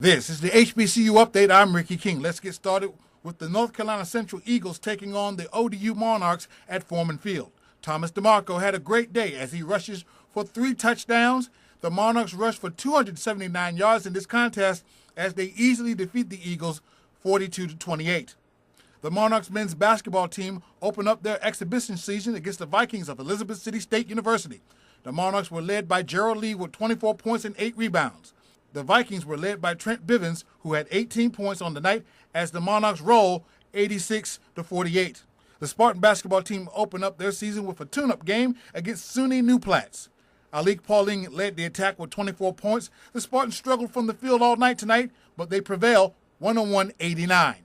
This is the HBCU Update. I'm Ricky King. Let's get started with the North Carolina Central Eagles taking on the ODU Monarchs at Foreman Field. Thomas DeMarco had a great day as he rushes for 3 touchdowns. The Monarchs rushed for 279 yards in this contest as they easily defeat the Eagles 42-28. The Monarchs men's basketball team opened up their exhibition season against the Vikings of Elizabeth City State University. The Monarchs were led by Gerald Lee with 24 points and 8 rebounds. The Vikings were led by Trent Bivens, who had 18 points on the night as the Monarchs roll 86-48. The Spartan basketball team opened up their season with a tune-up game against SUNY New Paltz. Alik Pauling led the attack with 24 points. The Spartans struggled from the field all night tonight, but they prevail 101-89.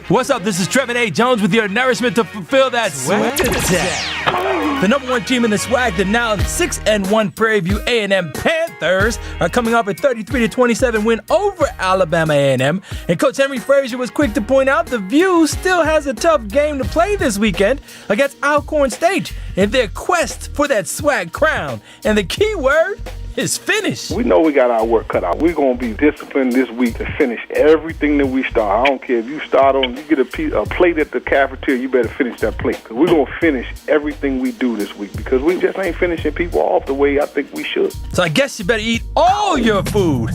What's up? This is Trevin A. Jones with your nourishment to fulfill that swag attack. The number one team in the swag, the now 6-1 Prairie View A&M Panthers, are coming off a 33-27 win over Alabama A&M. And Coach Henry Frazier was quick to point out the View still has a tough game to play this weekend against Alcorn State in their quest for that swag crown. And the key word is finish. We know we got our work cut out. We're going to be disciplined this week to finish everything that we start. I don't care if you start on, you get a plate at the cafeteria, you better finish that plate. Because we're going to finish everything we do this week because we just ain't finishing people off the way I think we should. So I guess you better eat all your food.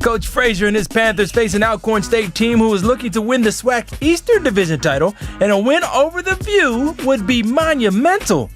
Coach Frazier and his Panthers face an Alcorn State team who is looking to win the SWAC Eastern Division title, and a win over the View would be monumental.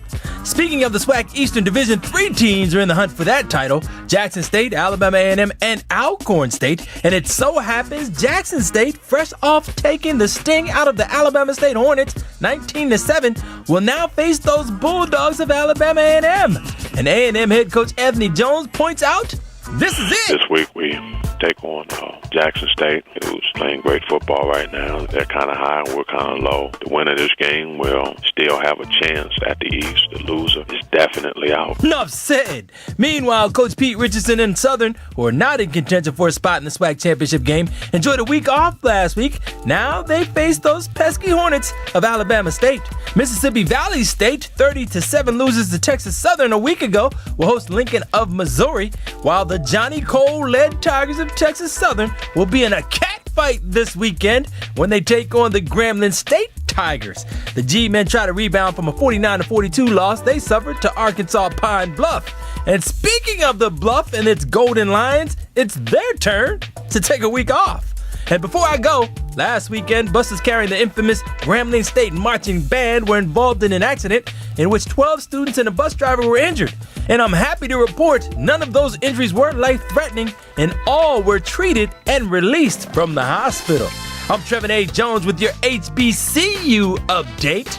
Speaking of the SWAC Eastern Division, 3 teams are in the hunt for that title: Jackson State, Alabama A&M, and Alcorn State. And it so happens Jackson State, fresh off taking the sting out of the Alabama State Hornets 19-7, will now face those Bulldogs of Alabama A&M. And A&M head coach Anthony Jones points out, this is it. This week we take on Jackson State, who's playing great football right now. They're kind of high and we're kind of low. The winner of this game will still have a chance at the East. The loser is definitely out. Enough said. Meanwhile, Coach Pete Richardson and Southern, who are not in contention for a spot in the SWAC championship game, enjoyed a week off last week. Now they face those pesky Hornets of Alabama State. Mississippi Valley State, 30-7 loses to Texas Southern a week ago, will host Lincoln of Missouri, while the Johnny Cole-led Tigers of Texas Southern will be in a catfight this weekend when they take on the Grambling State Tigers. The G-men try to rebound from a 49-42 loss they suffered to Arkansas Pine Bluff. And speaking of the Bluff and its Golden Lions, it's their turn to take a week off. And before I go, last weekend, buses carrying the infamous Grambling State Marching Band were involved in an accident in which 12 students and a bus driver were injured. And I'm happy to report none of those injuries were life-threatening, and all were treated and released from the hospital. I'm Trevin A. Jones with your HBCU Update,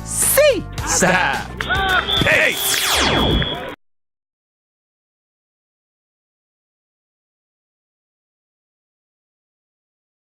SWAC style. Hey!